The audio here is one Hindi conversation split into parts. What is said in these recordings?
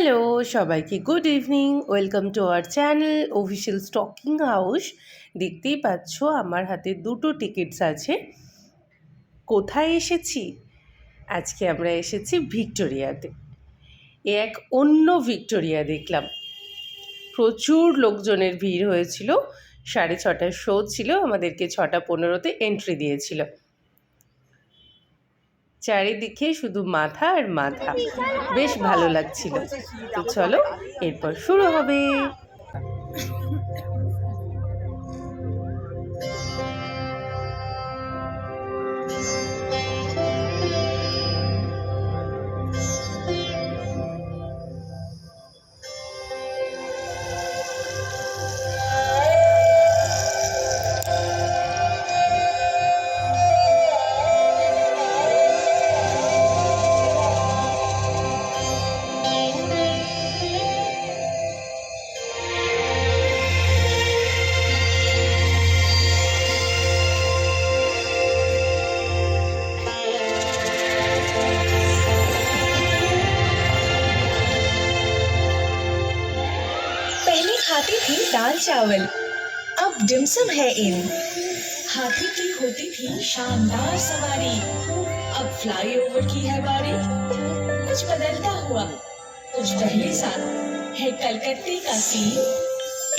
হ্যালো সবাইকে good evening. Welcome to our channel official stocking house. দেখতেই পাচ্ছ আমার হাতে দুটো টিকিটস আছে। কোথায় এসেছি? আজকে আমরা এসেছি ভিক্টোরিয়াতে। এক অন্য ভিক্টোরিয়া দেখলাম। প্রচুর লোকজনের ভিড় হয়েছিল। 6:30 শো ছিল, আমাদেরকে 6:15 এন্ট্রি দিয়েছিল। চারিদিকে শুধু মাথা আর মাথা, বেশ ভালো লাগছিল। তো চলো এরপর শুরু হবে। पहले खाती थी दाल चावल, अब डिमसम है इन। हाथी की होती थी शानदार सवारी, अब फ्लाईओवर की है बारी। कुछ बदलता हुआ कुछ पहले सा है कलकत्ते का सीन।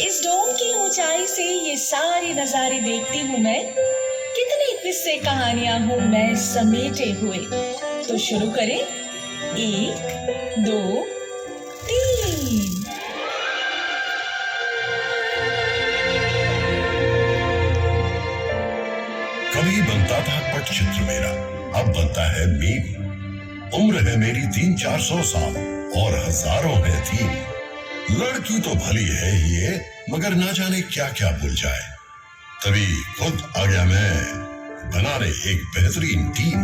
इस डोम की ऊंचाई से ये सारे नजारे देखती हूँ मैं। कितने किस्से कहानियां हूँ मैं समेटे हुए। तो शुरू करें, 1 2 3। कभी बनता था पटचित्र मेरा, अब बनता है मेरी। उम्र है मेरी 300-400 साल और हजारों है थीम। लड़की तो भली है ही ये, मगर ना जाने क्या क्या भूल जाए। तभी खुद आ गया मैं बनाने एक बेहतरीन टीम।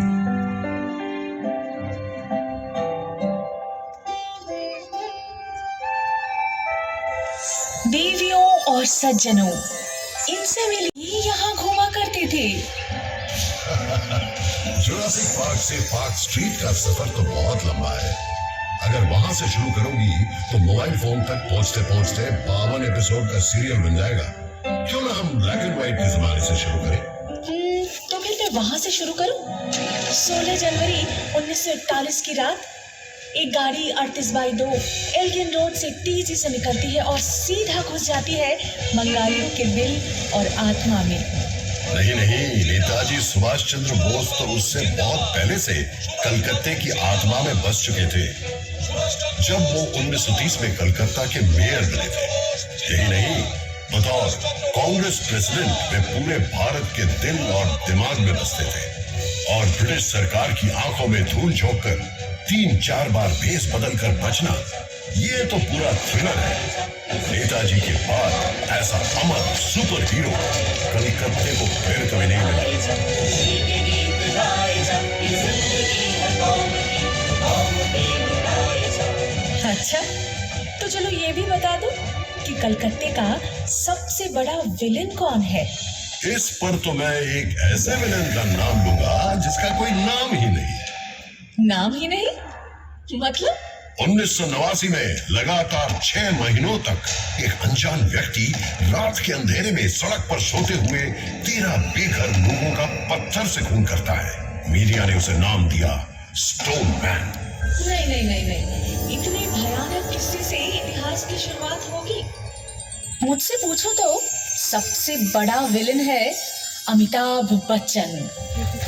देवियों और सज्जनों, इनसे मिलिए यहाँ घूमा करते थे। जुरासिक पार्क से पार्क स्ट्रीट का सफर तो बहुत लंबा है। अगर वहां से शुरू करोगी तो मोबाइल फोन तक पहुंचते पहुंचते 52 एपिसोड का सीरियल बन जाएगा। क्यों ना हम ब्लैक एंड व्हाइट के जमाने से शुरू करें? तो फिर मैं वहां से शुरू करूं। 16 जनवरी 1941 की रात एक गाड़ी 38/2 एल्गिन रोड से तेजी से निकलती है और सीधा घुस जाती है बंगालियों के दिल और आत्मा में। नहीं नहीं, नेताजी सुभाष चंद्र बोस तो उससे बहुत पहले से कलकत्ते की आत्मा में बस चुके थे, जब वो 1930 में कलकत्ता के मेयर बने थे। यही नहीं, बतौर कांग्रेस प्रेसिडेंट वे पूरे भारत के दिल और दिमाग में बसते थे और ब्रिटिश सरकार की आंखों में धूल झोंककर 3-4 बार भेस बदल कर बचना, ये तो पूरा थ्रिलर है। नेताजी के बाद ऐसा अमर सुपर हीरो कलकत्ते को फिर कभी नहीं मिला। अच्छा, तो चलो ये भी बता दो कि कलकत्ते का सबसे बड़ा विलेन कौन है। इस पर तो मैं एक ऐसे विलेन का नाम लूंगा जिसका कोई नाम ही नहीं है। नाम ही नहीं मतलब? 1989 में लगातार 6 महीनों तक एक अनजान व्यक्ति रात के अंधेरे में सड़क पर सोते हुए 13 बेघर लोगों का पत्थर से खून करता है। मीडिया ने उसे नाम दिया स्टोन मैन। नहीं, इतने भयानक किस्से से इतिहास की शुरुआत होगी? मुझसे पूछो तो सबसे बड़ा विलेन है अमिताभ बच्चन।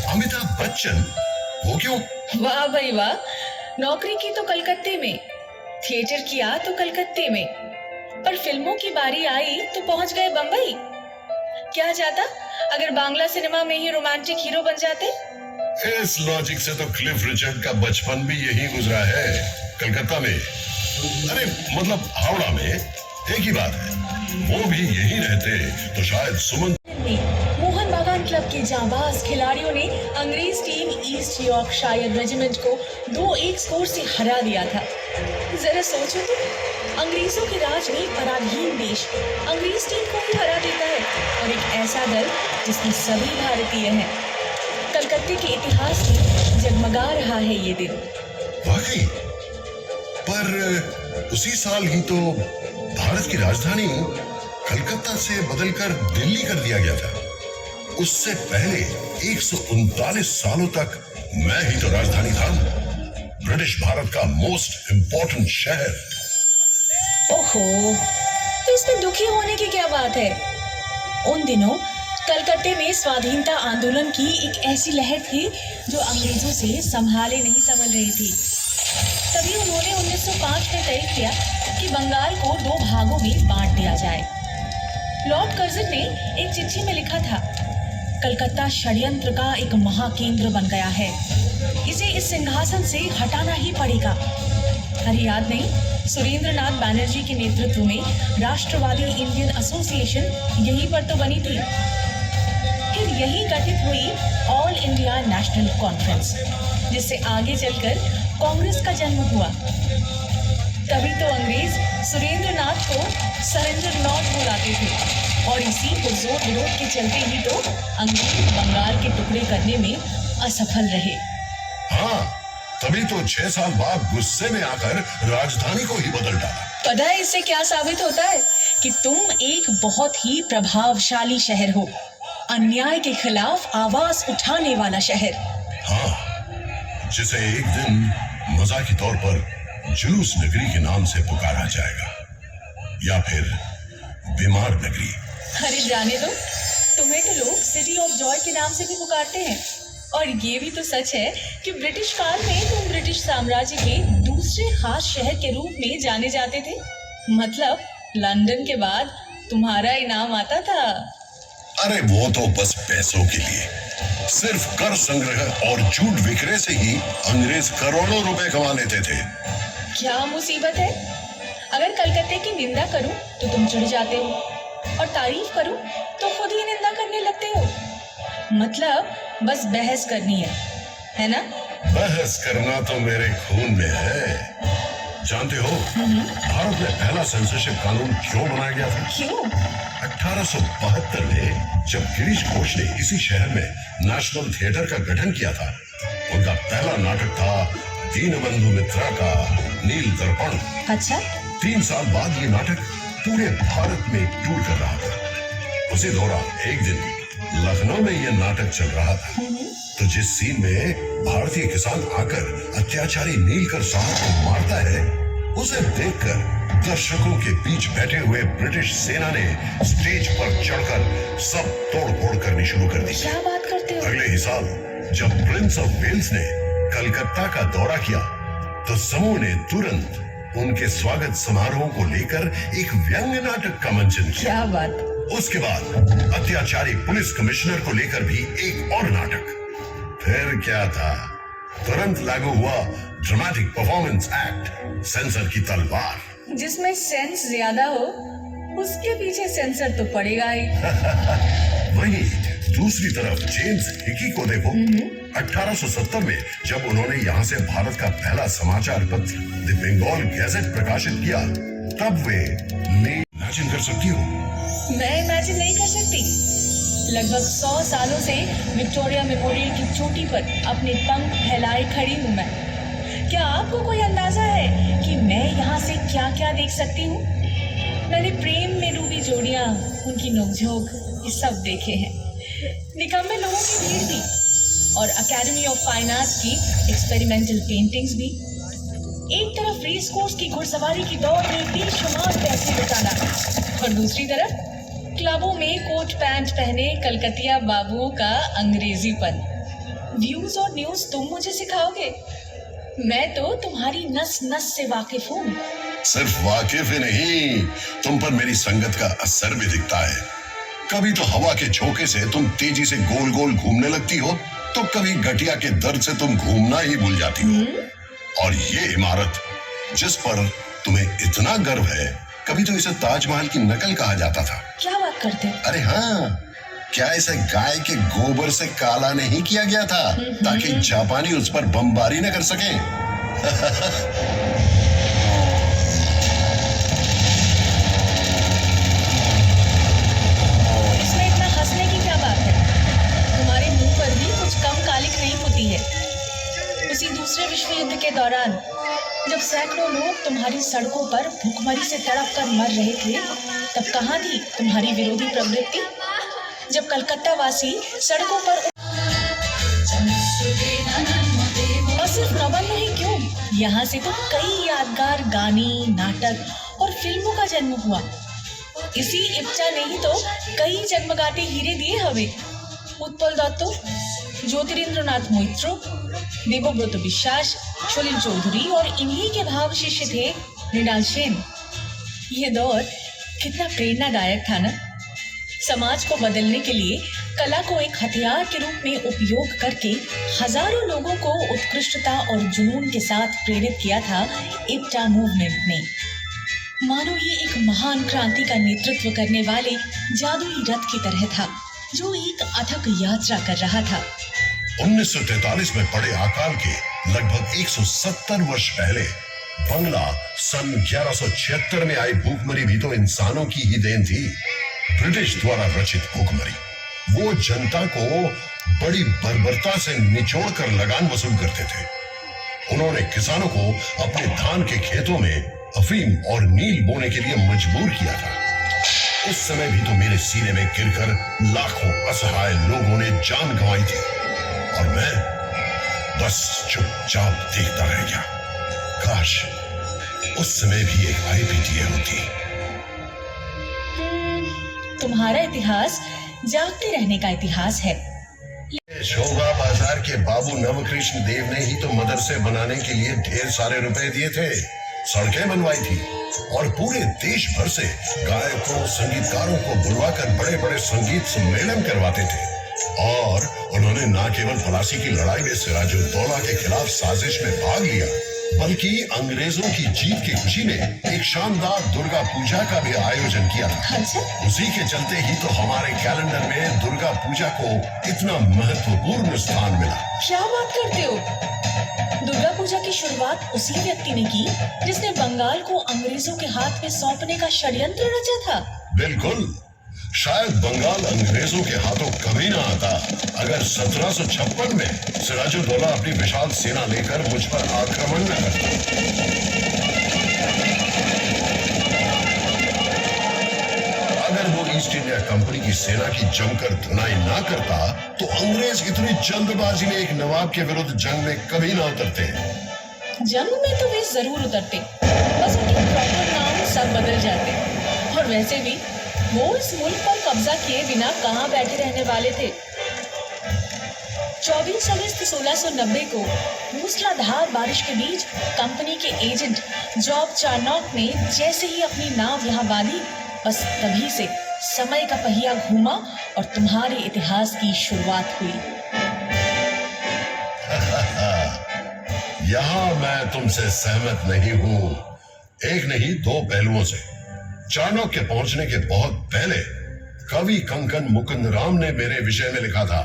अमिताभ बच्चन? वो क्यों? वाह भाई वाह, नौकरी की तो कलकत्ते में, थिएटर किया तो कलकत्ते में, पर फिल्मों की बारी आई तो पहुंच गए बंबई। क्या जाता अगर बांग्ला सिनेमा में ही रोमांटिक हीरो बन जाते? इस लॉजिक से तो क्लिफ रिचर्ड का बचपन भी यही गुजरा है, कलकत्ता में। अरे मतलब हावड़ा में। एक ही बात है, वो भी यही रहते तो शायद सुमन। मोहन बागान क्लब के जांबाज खिलाड़ियों ने अंग्रेज टीम ईस्ट यॉर्कशायर रेजिमेंट को 2-1 स्कोर से हरा दिया था। जरा सोचो तो, अंग्रेजों के राज में पराधीन देश अंग्रेज टीम को ही हरा देता है, और एक ऐसा दल जिसमें सभी भारतीय हैं। कलकत्ते के इतिहास में जगमगा रहा है ये दिन। वाकई पर उसी साल ही तो भारत की राजधानी कलकत्ता से बदलकर दिल्ली कर दिया गया था। उससे पहले 139 सालों तक मैं ही तो राजधानी था, ब्रिटिश भारत का मोस्ट इंपॉर्टेंट शहर। ओहो, तो इसमें दुखी होने की क्या बात है? उन दिनों कलकत्ते में स्वाधीनता आंदोलन की एक ऐसी लहर थी जो अंग्रेजों से संभाले नहीं संभल रही थी। तभी उन्होंने 1905 में तय किया कि बंगाल को 2 भागों में बांट दिया जाए। लॉर्ड कर्जन ने एक चिट्ठी में लिखा था, कलकत्ता षड्यंत्र का एक महाकेंद्र बन गया है, इसे इस सिंहासन से हटाना ही पड़ेगा। अरे याद नहीं, सुरेंद्रनाथ बैनर्जी के नेतृत्व में राष्ट्रवादी इंडियन एसोसिएशन यहीं पर तो बनी थी। फिर यही गठित हुई ऑल इंडिया नेशनल कॉन्फ्रेंस, जिससे आगे चलकर कांग्रेस का जन्म हुआ। तभी तो अंग्रेज सुरेंद्रनाथ को सरेंडर नॉट बुलाते थे और इसी पुरजोर विरोध के चलते ही तो अंग्रेज बंगाल के टुकड़े करने में असफल रहे। हाँ, तभी तो 6 साल बाद गुस्से में आकर राजधानी को ही बदल डाला। पता है इससे क्या साबित होता है? कि तुम एक बहुत ही प्रभावशाली शहर हो, अन्याय के खिलाफ आवाज उठाने वाला शहर। हाँ, जिसे एक दिन मजाक के तौर पर जुलूस नगरी के नाम से पुकारा जाएगा, या फिर बीमार नगरी। अरे जाने दो, तुम्हें तो लोग सिटी ऑफ जॉय के नाम से भी पुकारते हैं। और ये भी तो सच है कि ब्रिटिश काल में तुम ब्रिटिश साम्राज्य के दूसरे खास शहर के रूप में जाने जाते थे। मतलब लंदन के बाद तुम्हारा इनाम आता था। अरे वो तो बस पैसों के लिए, सिर्फ कर संग्रह और झूठ विक्रय से ही अंग्रेज करोड़ों रुपए कमा लेते थे। क्या मुसीबत है? अगर कलकत्ते की निंदा करूं तो तुम चिढ़ जाते हो, और तारीफ करूं तो खुद ही निंदा करने लगते हो। मतलब बस बहस करनी है ना? बहस करना तो मेरे खून में है। जानते हो भारत में पहला सेंसरशिप कानून क्यों बनाया गया था? क्यों? 1872 में जब गिरीश घोष ने इसी शहर में नेशनल थिएटर का गठन किया था, उनका पहला नाटक था दीनबंधु मित्रा का नील दर्पण। अच्छा। 3 साल बाद ये नाटक पूरे भारत में टूर कर रहा था। उसी दौरान एक दिन लखनऊ में यह नाटक चल रहा था, तो जिस सीन में भारतीय किसान आकर अत्याचारी नीलकर साहब को मारता है, उसे देखकर दर्शकों के बीच बैठे हुए ब्रिटिश सेना ने स्टेज पर चढ़कर सब तोड़-फोड़ करनी शुरू कर दी। क्या बात करते हो? अगले ही साल जब प्रिंस ऑफ वेल्स ने कलकत्ता का दौरा किया, तो समूह ने तुरंत उनके स्वागत समारोह को लेकर एक व्यंग्य नाटक का मंचन किया। क्या बात? उसके बाद अत्याचारी पुलिस कमिश्नर को लेकर भी एक और नाटक। फिर क्या था, तुरंत लागू हुआ ड्रामेटिक परफॉर्मेंस एक्ट, सेंसर की तलवार। जिसमें सेंस ज्यादा हो उसके पीछे सेंसर तो पड़ेगा ही। वहीं दूसरी तरफ जेम्स हिकी को देखो। 1870 में जब उन्होंने यहाँ से भारत का पहला समाचार पत्र द बंगाल गैजेट प्रकाशित किया, तब वे इमेजिन कर सकती हो? मैं इमेजिन नहीं कर सकती। लगभग 100 सालों से विक्टोरिया मेमोरियल की चोटी पर अपने पंख फैलाए खड़ी हूँ मैं। क्या आपको कोई अंदाजा है कि मैं यहाँ से क्या क्या देख सकती हूँ? मैंने प्रेम में डूबी जोड़ियाँ, उनकी नोकझोंक, ये सब देखे हैं। निकम्मे लोगों की भीड़ भी, और अकेडमी ऑफ फाइन आर्ट्स की एक्सपेरिमेंटल पेंटिंग्स भी। एक तरफ रेस कोर्स की घुड़सवारी की दौड़ में बेशुमार पैसे लुटाना, और दूसरी तरफ क्लबों में कोट पैंट पहने कलकतिया बाबुओं का अंग्रेजीपन। व्यूज और न्यूज तुम मुझे सिखाओगे? मैं तो तुम्हारी नस नस से वाकिफ हूँ। सिर्फ वाकिफ ही नहीं, तुम पर मेरी संगत का असर भी दिखता है। कभी तो हवा के झोंके से तुम तेजी से गोल गोल घूमने लगती हो, तो कभी गठिया के दर्द से तुम घूमना ही भूल जाती हो। और ये इमारत जिस पर तुम्हें इतना गर्व है, कभी तो इसे ताजमहल की नकल कहा जाता था। क्या बात करते हो? अरे हाँ, क्या इसे गाय के गोबर से काला नहीं किया गया था ताकि जापानी उस पर बमबारी न कर सके? इसमें इतना हंसने की क्या बात है? तुम्हारे मुंह पर भी कुछ कम कालिक नहीं पुती है। उसी दूसरे विश्व युद्ध के दौरान जब सैकड़ों लोग सड़कों पर भूखमरी से तड़प कर मर रहे थे, तब कहाँ थी तुम्हारी विरोधी प्रवृत्ति? जब कलकत्ता वासी सड़कों पर और सिर्फ प्रबंध ही क्यों, यहाँ से तो कई यादगार गाने, नाटक और फिल्मों का जन्म हुआ। इसी इप्टा ने ही तो कई जन्मगाते हीरे दिए हमें। उत्पल दत्त, ज्योतिरिंद्रनाथ मोइत्र, देवव्रत विश्वास, सलिल चौधरी और इन्हीं के भाव शिष्य थे मृणाल सेन। ये दौर कितना प्रेरणादायक था ना। समाज को बदलने के लिए कला को एक हथियार के रूप में उपयोग करके हजारों लोगों को उत्कृष्टता और जुनून के साथ प्रेरित किया था इप्टा मूवमेंट ने। मानो ये एक महान क्रांति का नेतृत्व करने वाले जादुई रथ की तरह था, जो एक अथक यात्रा कर रहा था। 1943 में पड़े अकाल के लगभग 170 वर्ष पहले बंगला सन 1176 में आई भूखमरी भी तो इंसानों की ही देन थी। ब्रिटिश द्वारा रचित भूखमरी वो जनता को बड़ी बर्बरता से निचोड़ कर लगान वसूल करते थे। उन्होंने किसानों को अपने धान के खेतों में अफीम और नील बोने के लिए मजबूर किया था। उस समय भी तो मेरे सीने में गिरकर लाखों असहाय लोगों ने जान गंवाई थी और मैं बस चुपचाप देखता रह गया। काश उस समय भी एक आईपीटीए होती। तुम्हारा इतिहास जागते रहने का इतिहास है। शोभा बाजार के बाबू नवकृष्ण देव ने ही तो मदरसे बनाने के लिए ढेर सारे रुपए दिए थे, सड़कें बनवाई थी और पूरे देश भर से गायकों, संगीतकारों को बुलवाकर बड़े बड़े संगीत सम्मेलन करवाते थे। और उन्होंने न केवल पलासी की लड़ाई में सिराजुद्दौला के खिलाफ साजिश में भाग लिया, बल्कि अंग्रेजों की जीत की खुशी में एक शानदार दुर्गा पूजा का भी आयोजन किया था। अच्छा? उसी के चलते ही तो हमारे कैलेंडर में दुर्गा पूजा को इतना महत्वपूर्ण स्थान मिला। क्या बात करते हो? दुर्गा पूजा की शुरुआत उसी व्यक्ति ने की जिसने बंगाल को अंग्रेजों के हाथ में सौंपने का षड्यंत्र रचा था। बिल्कुल। शायद बंगाल अंग्रेजों के हाथों कभी ना आता अगर 1756 में सिराजुद्दौला अपनी विशाल सेना लेकर मुझ पर आक्रमण न करता। अगर वो ईस्ट इंडिया कंपनी की सेना की जमकर धुनाई ना करता तो अंग्रेज इतनी जल्दबाजी में एक नवाब के विरुद्ध जंग में कभी ना उतरते। जंग में तो वे जरूर उतरते, बस उनके प्रॉपर नाम सब बदल जाते। और वैसे भी वो इस मुल्क पर कब्जा किए बिना कहाँ बैठे रहने वाले थे। 24 अगस्त 1690 को मूसलाधार बारिश के बीच कंपनी के एजेंट जॉब चार्नॉक ने जैसे ही अपनी नाव यहाँ बांधी, बस तभी से समय का पहिया घूमा और तुम्हारे इतिहास की शुरुआत हुई। यहाँ मैं तुमसे सहमत नहीं हूँ, एक नहीं दो पहलुओं से। चाणक्य के पहुंचने के बहुत पहले कवि कंकन मुकुंद राम ने मेरे विषय में लिखा था।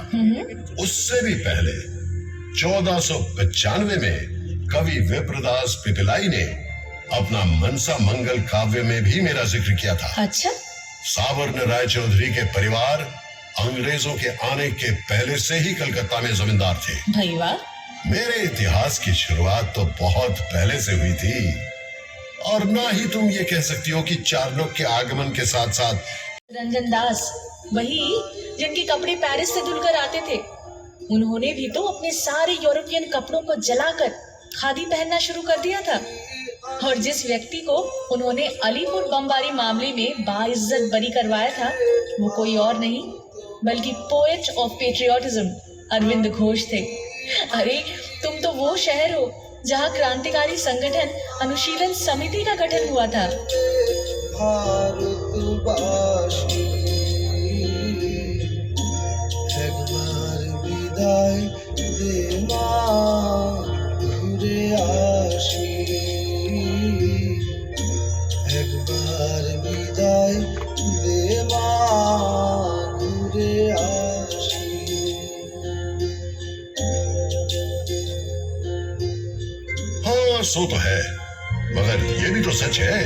उससे भी पहले 1495 में कवि विप्रदास पिपिलाई ने अपना मनसा मंगल काव्य में भी मेरा जिक्र किया था। अच्छा? सावर्ण राय चौधरी के परिवार अंग्रेजों के आने के पहले से ही कलकत्ता में जमींदार थे। भाई वाह। मेरे इतिहास की शुरुआत तो बहुत पहले से हुई थी और ना ही तुम ये कह सकती हो कि चार्नोक के आगमन के साथ साथ रंजन दास, वही जिनके कपड़े पेरिस से धुलकर आते थे, उन्होंने भी तो अपने सारे यूरोपियन कपड़ों को जलाकर खादी पहनना शुरू कर दिया था। और जिस व्यक्ति को उन्होंने अलीपुर बमबारी मामले में बाइज्जत बरी करवाया था, वो कोई और नहीं बल्कि poet of patriotism Aurobindo Ghosh थे। अरे तुम तो वो शहर हो जहाँ क्रांतिकारी संगठन अनुशीलन समिति का गठन हुआ था। भारतवासी एक बार विदाई दे माँ घुरे आशी, एक बार विदाई दे माँ घुरे आशी। हाँ सो तो है, मगर ये भी तो सच है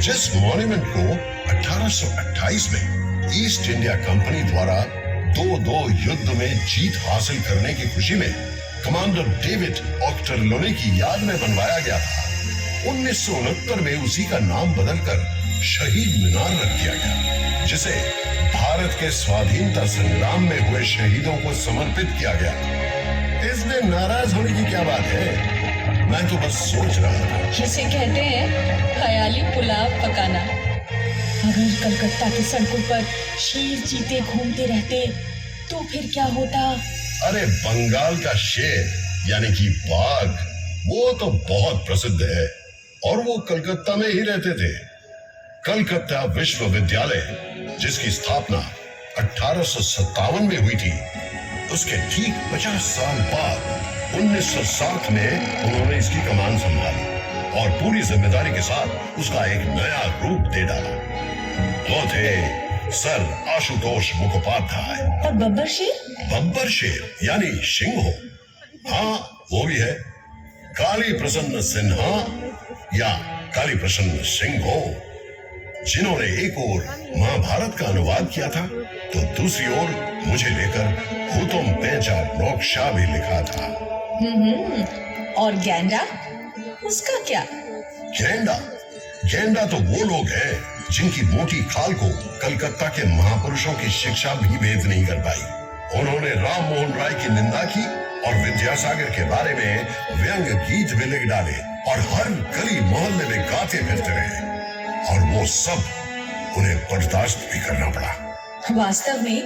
जिस मॉन्यूमेंट को 1828 में ईस्ट इंडिया कंपनी द्वारा दो युद्ध में जीत हासिल करने की खुशी में कमांडर डेविड ऑक्टरलोनी की याद में बनवाया गया था, 1969 में उसी का नाम बदलकर शहीद मीनार रख दिया गया, जिसे भारत के स्वाधीनता संग्राम में हुए शहीदों को समर्पित किया गया। इसमें नाराज होने की क्या बात है? मैं तो बस सोच रहा था। इसे कहते हैं ख्याली पुलाव पकाना। अगर कलकत्ता की सड़कों पर शेर चीते घूमते रहते तो फिर क्या होता? अरे बंगाल का शेर यानी कि बाघ, वो तो बहुत प्रसिद्ध है और वो कलकत्ता में ही रहते थे। कलकत्ता विश्वविद्यालय, जिसकी स्थापना 1857 में हुई थी, उसके ठीक 50 साल बाद 1907 में उन्होंने इसकी कमान संभाली और पूरी जिम्मेदारी के साथ उसका एक नया रूप दे डाला। वो थे सर आशुतोष मुखोपाध्याय। और बब्बर शेर? बब्बर शेर यानी सिंहो, हाँ वो भी है। काली प्रसन्न सिन्हा या काली प्रसन्न सिंहो, जिन्होंने एक ओर महाभारत का अनुवाद किया था तो दूसरी ओर मुझे लेकर हुतुम पेंचा नोक्शा भी लिखा था। और गेंडा, उसका क्या? गेंडा तो वो लोग हैं जिनकी मोटी खाल को कलकत्ता के महापुरुषों की शिक्षा भी भेद नहीं कर पाई। उन्होंने राम मोहन राय की निंदा की और विद्यासागर के बारे में व्यंग गीत भी लिख डाले और हर गली मोहल्ले में गाते फिरते रहे, और वो सब उन्हें बर्दाश्त भी करना पड़ा। वास्तव में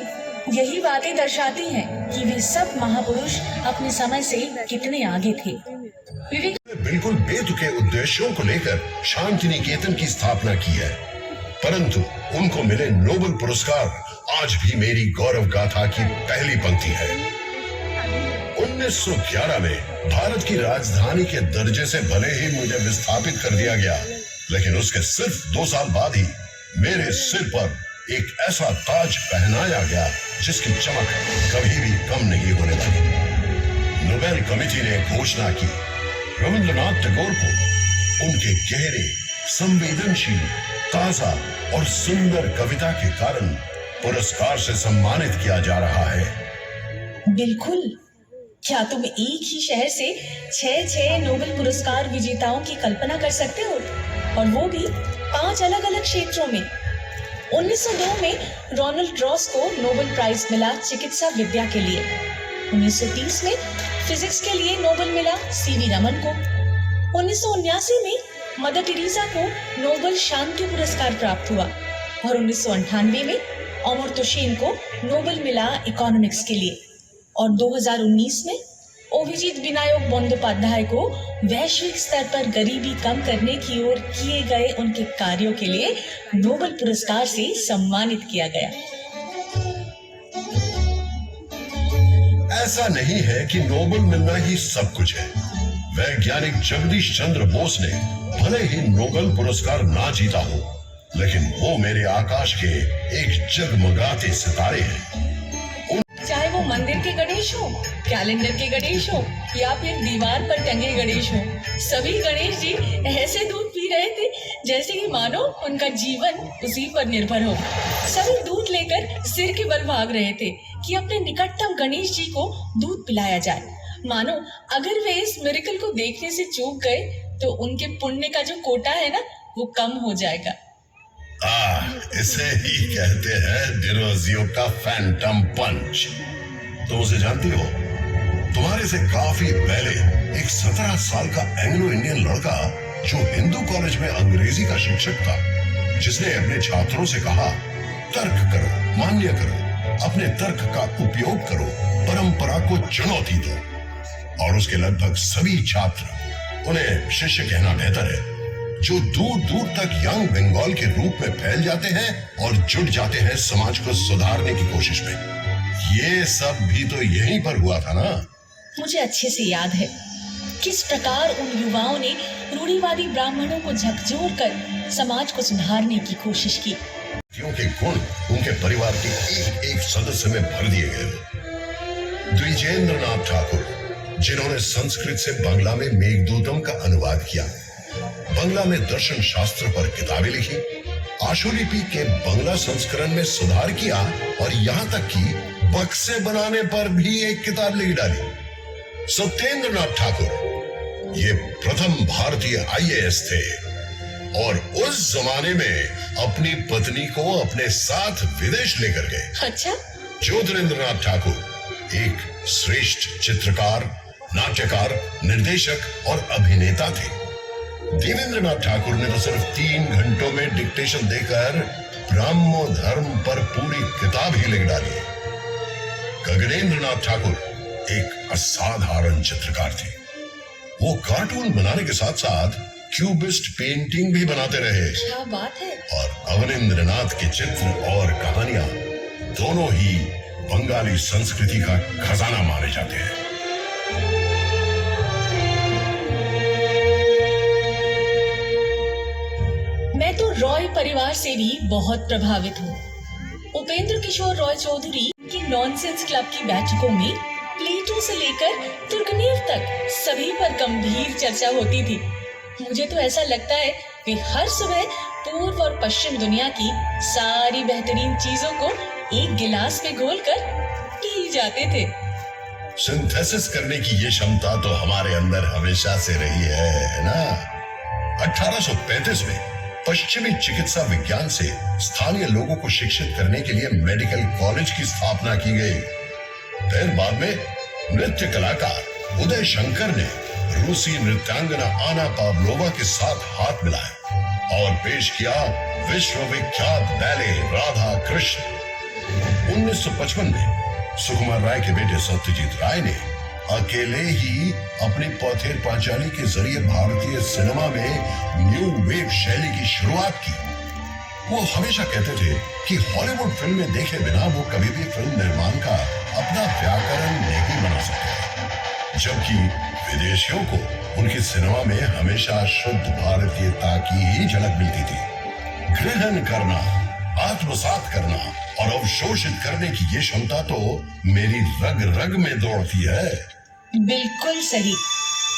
यही बातें दर्शाती हैं कि वे सब महापुरुष अपने समय से कितने आगे थे। बिल्कुल बेतुके उद्देश्यों को लेकर शांति निकेतन की स्थापना की है, परंतु उनको मिले नोबेल पुरस्कार आज भी मेरी गौरव गाथा की पहली पंक्ति है। 1911 में भारत की राजधानी के दर्जे से भले ही मुझे विस्थापित कर दिया गया, लेकिन उसके सिर्फ 2 साल बाद ही मेरे सिर पर एक ऐसा ताज पहनाया गया जिसकी चमक कभी भी कम नहीं होने वाली। नोबेल कमेटी ने घोषणा की रविंद्रनाथ टैगोर को उनके गहरे, संवेदनशील, ताजा और सुंदर कविता के कारण पुरस्कार से सम्मानित किया जा रहा है। बिल्कुल। क्या तुम एक ही शहर से 6 नोबेल पुरस्कार विजेताओं की कल्पना कर सकते हो? और वो भी 5 अलग अलग क्षेत्रों में। 1902 में रोनाल्ड रॉस को नोबेल प्राइज मिला चिकित्सा विद्या के लिए। 1930 में फिजिक्स के लिए नोबेल मिला सीवी रमन को। 1979 में मदर टेरेसा को नोबेल शांति पुरस्कार प्राप्त हुआ और 1998 में अमर्त्य सेन को नोबेल मिला इकोनॉमिक्स के लिए। और 2019 में अभिजीत विनायक बंदोपाध्याय को वैश्विक स्तर पर गरीबी कम करने की ओर किए गए उनके कार्यों के लिए नोबेल पुरस्कार से सम्मानित किया गया। ऐसा नहीं है कि नोबेल मिलना ही सब कुछ है। वैज्ञानिक जगदीश चंद्र बोस ने भले ही नोबेल पुरस्कार ना जीता हो, लेकिन वो मेरे आकाश के एक जगमगाते सितारे हैं। चाहे वो मंदिर के गणेश हो, कैलेंडर के गणेश हो या फिर दीवार पर टंगे गणेश हो, सभी गणेश जी ऐसे दूध पी रहे थे जैसे कि मानो उनका जीवन उसी पर निर्भर हो। सभी दूध लेकर सिर के बल भाग रहे थे कि अपने निकटतम गणेश जी को दूध पिलाया जाए, मानो अगर वे इस मिरेकल को देखने से चूक गए तो उनके पुण्य का जो कोटा है ना, वो कम हो जाएगा। इसे ही कहते हैं डिरोजियो का फैंटम पंच। तुम उसे जानती हो? तुम्हारे से काफी पहले एक 17 साल का एंग्लो इंडियन लड़का जो हिंदू कॉलेज में अंग्रेजी का शिक्षक था, जिसने अपने छात्रों से कहा, तर्क करो, मान्य करो, अपने तर्क का उपयोग करो, परंपरा को चुनौती दो। और उसके लगभग सभी छात्र उन्हें शिष्य कहना बेहतर है, जो दूर दूर तक यंग बंगाल के रूप में फैल जाते हैं और जुट जाते हैं समाज को सुधारने की कोशिश में। ये सब भी तो यहीं पर हुआ था ना। मुझे अच्छे से याद है किस प्रकार उन युवाओं ने रूढ़िवादी ब्राह्मणों को झकझोर कर समाज को सुधारने की कोशिश की। क्योंकि गुण उनके परिवार के एक एक सदस्य में भर दिए गए। द्विजेंद्र नाथ ठाकुर, जिन्होंने संस्कृत से बांग्ला में मेघदूतम का अनुवाद किया, बांग्ला में दर्शन शास्त्र पर किताबें लिखी, आशुलिपि के बांग्ला संस्करण में सुधार किया और यहाँ तक कि बक्से बनाने पर भी एक किताब लिख डाली। सत्येंद्र नाथ ठाकुर, ये प्रथम भारतीय आईएएस थे और उस जमाने में अपनी पत्नी को अपने साथ विदेश लेकर गए। अच्छा, ज्योतिरिंद्रनाथ ठाकुर एक श्रेष्ठ चित्रकार, नाट्यकार, निर्देशक और अभिनेता थे। देवेंद्रनाथ ठाकुर ने तो सिर्फ 3 घंटों में डिक्टेशन देकर ब्राह्मो धर्म पर पूरी किताब ही लिख डाली। गगनेंद्रनाथ ठाकुर एक असाधारण चित्रकार थे। वो कार्टून बनाने के साथ साथ क्यूबिस्ट पेंटिंग भी बनाते रहे। क्या बात है। और अवनींद्रनाथ के चित्र और कहानियां दोनों ही बंगाली संस्कृति का खजाना माने जाते हैं। मैं तो रॉय परिवार से भी बहुत प्रभावित हूँ। उपेंद्र किशोर रॉय चौधरी की नॉनसेंस क्लब की बैठकों में प्लेटो से लेकर तुर्गनेव तक सभी पर गंभीर चर्चा होती थी। मुझे तो ऐसा लगता है कि हर सुबह पूर्व और पश्चिम दुनिया की सारी बेहतरीन चीजों को एक गिलास में घोलकर पी जाते थे। सिंथेसिस करने की ये क्षमता तो हमारे अंदर हमेशा से रही है ना। 1835 में पश्चिमी चिकित्सा विज्ञान से स्थानीय लोगों को शिक्षित करने के लिए मेडिकल कॉलेज की स्थापना की गई। फिर बाद में नृत्य कलाकार उदय शंकर ने रूसी नृत्यांगना आना पावलोवा के साथ हाथ मिलाया और पेश किया विश्वविख्यात बैले राधा कृष्ण। 1955 में सुकुमार राय के बेटे सत्यजीत राय ने अकेले ही अपनी पौथेर पांचाली के जरिए भारतीय सिनेमा में न्यू वेव शैली की शुरुआत की। वो हमेशा कहते थे कि हॉलीवुड फिल्में देखे बिना वो कभी भी फिल्म निर्माण का अपना व्याकरण नहीं बना सकते, जबकि विदेशियों को उनकी सिनेमा में हमेशा शुद्ध भारतीयता की ही झलक मिलती थी। ग्रहण करना, आत्मसात करना और अवशोषित करने की ये क्षमता तो मेरी रग रग में दौड़ती है। बिल्कुल सही।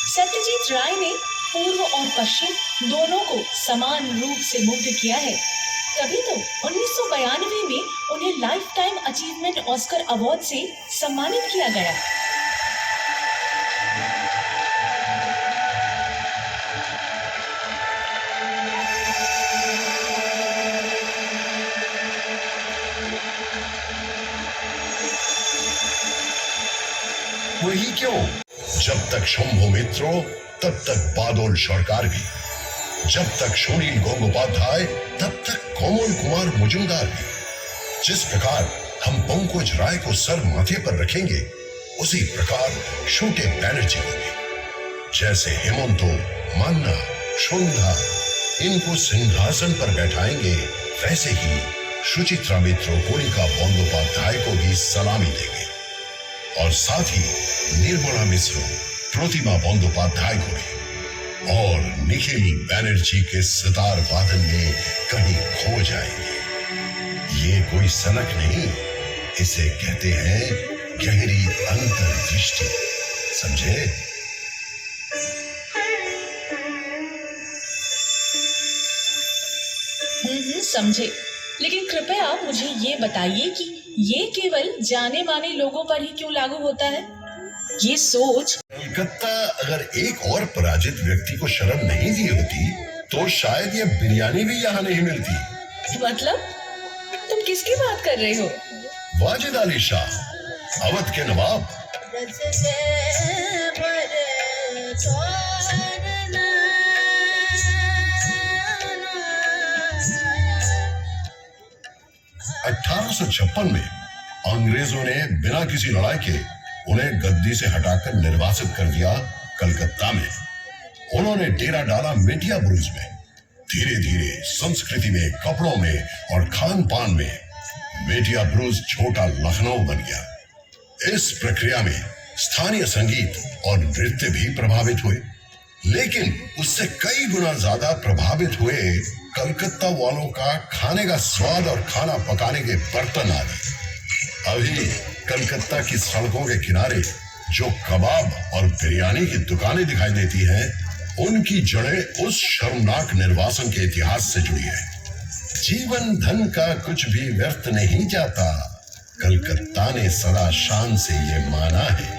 सत्यजीत राय ने पूर्व और पश्चिम दोनों को समान रूप से मुग्ध किया है। तभी तो 1992 में उन्हें life time achievement Oscar award से सम्मानित किया गया। वही क्यों, जब तक शंभु मित्रो तब तक बादल सरकार भी, जब तक सुनील गंगोपाध्याय तब तक कोमल कुमार मुजुमदार भी। जिस प्रकार हम पंकज राय को सर माथे पर रखेंगे, उसी प्रकार छोटे बैनर्जी को भी। जैसे हेमंतो, मान्ना, सुंधा इनको सिंहासन पर बैठाएंगे, वैसे ही सुचित्रा मित्रो, कोलिका बंदोपाध्याय को भी सलामी देंगे और साथ ही निर्मला मिश्र, प्रतिमा बंदोपाध्याय को भी। और निखिल बैनर्जी के सितार वादन में कहीं खो जाएंगे। ये कोई सनक नहीं, इसे कहते हैं गहरी अंतर्दृष्टि, समझे? समझे। लेकिन कृपया आप मुझे ये बताइए कि ये केवल जाने माने लोगों पर ही क्यों लागू होता है? ये सोच कलकत्ता अगर एक और पराजित व्यक्ति को शर्म नहीं दी होती तो शायद ये बिरयानी भी यहाँ नहीं मिलती। मतलब तुम किसकी बात कर रहे हो? वाजिद अली शाह, अवध के नवाब। (1856) में अंग्रेजों ने बिना किसी लड़ाई के उन्हें गद्दी से हटाकर निर्वासित कर दिया कलकत्ता में। उन्होंने डेरा डाला मेटिया बुरुज में। धीरे धीरे संस्कृति में, कपड़ों में और खान पान में मेटिया बुरुज छोटा लखनऊ बन गया। इस प्रक्रिया में स्थानीय संगीत और नृत्य भी प्रभावित हुए, लेकिन उससे कई गुना ज्यादा प्रभावित हुए कलकत्ता वालों का खाने का स्वाद और खाना पकाने के बर्तन आदि। अभी कलकत्ता की सड़कों के किनारे जो कबाब और बिरयानी की दुकानें दिखाई देती हैं, उनकी जड़ें उस शर्मनाक निर्वासन के इतिहास से जुड़ी है। जीवन धन का कुछ भी व्यर्थ नहीं जाता, कलकत्ता ने सदा शान से ये माना है।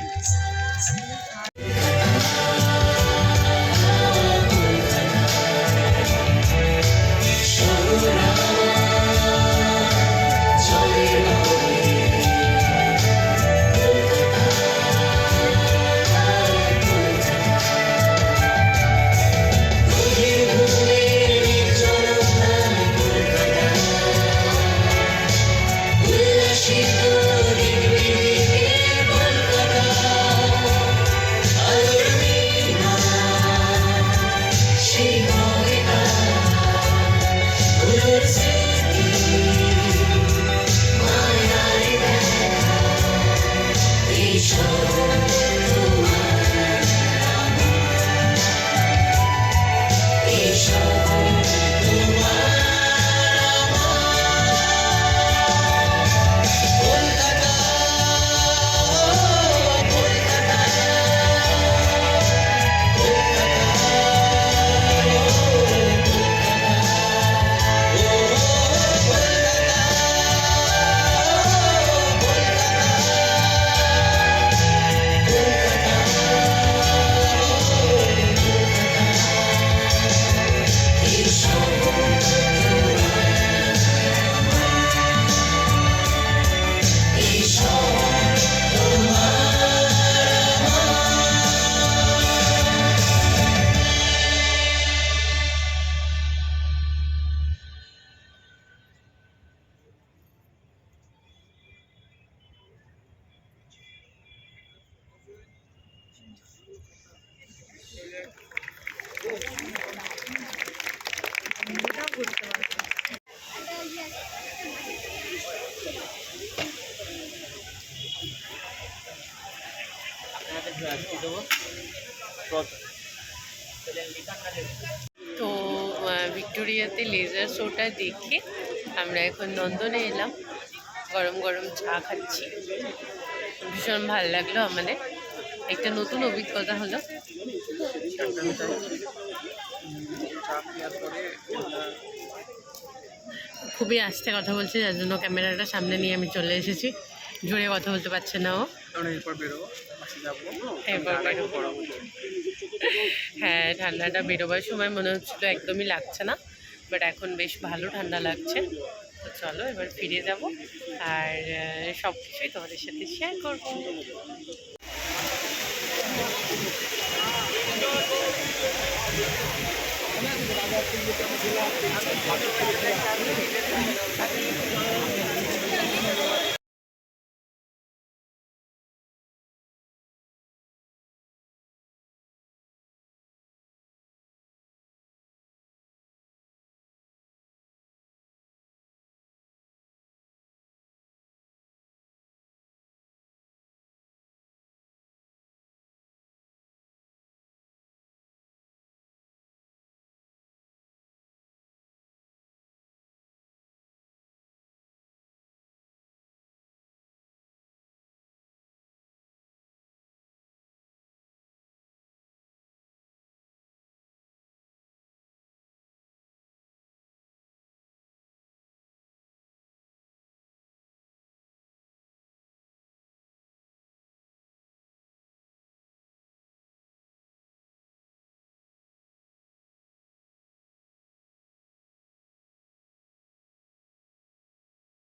বুঝতে পারবে। তো ভিক্টোরিয়াতে লেজার শোটা দেখে আমরা এখন নন্দনে এলাম, গরম গরম চা খাচ্ছি। ভীষণ ভালো লাগলো আমাদের, একটা নতুন অভিজ্ঞতা হলো। খুবই আস্তে কথা বলছে, যার জন্য ক্যামেরাটা সামনে নিয়ে আমি চলে এসেছি। জোরে কথা বলতে পারছে না ও। এরপর বেরোবো। হ্যাঁ, ঠান্ডাটা বেরোবার সময় মনে হচ্ছিলো একদমই লাগছে না, বাট এখন বেশ ভালো ঠান্ডা লাগছে। তো চলো এবার ফিরে যাব, আর সব কিছুই তোমাদের সাথে শেয়ার করবো।